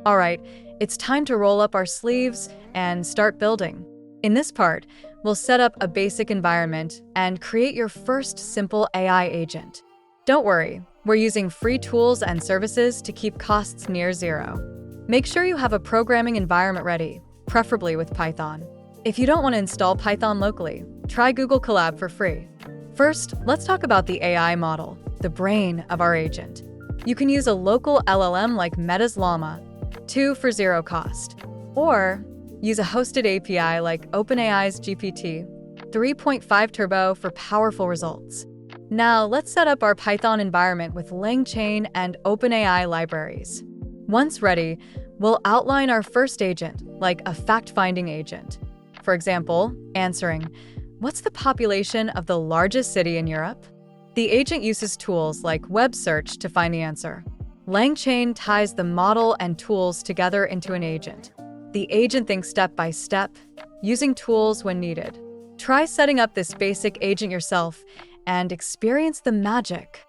All right, it's time to roll up our sleeves and start building. In this part, we'll set up a basic environment and create your first simple AI agent. Don't worry, we're using free tools and services to keep costs near zero. Make sure you have a programming environment ready, preferably with Python. If you don't want to install Python locally, try Google Colab for free. First, let's talk about the AI model, the brain of our agent. You can use a local LLM like Meta's Llama 2 for zero cost, or use a hosted API like OpenAI's GPT 3.5 Turbo for powerful results. Now, let's set up our Python environment with LangChain and OpenAI libraries. Once ready, we'll outline our first agent, like a fact-finding agent. For example, answering, "What's the population of the largest city in Europe?" The agent uses tools like web search to find the answer. LangChain ties the model and tools together into an agent. The agent thinks step by step, using tools when needed. Try setting up this basic agent yourself and experience the magic.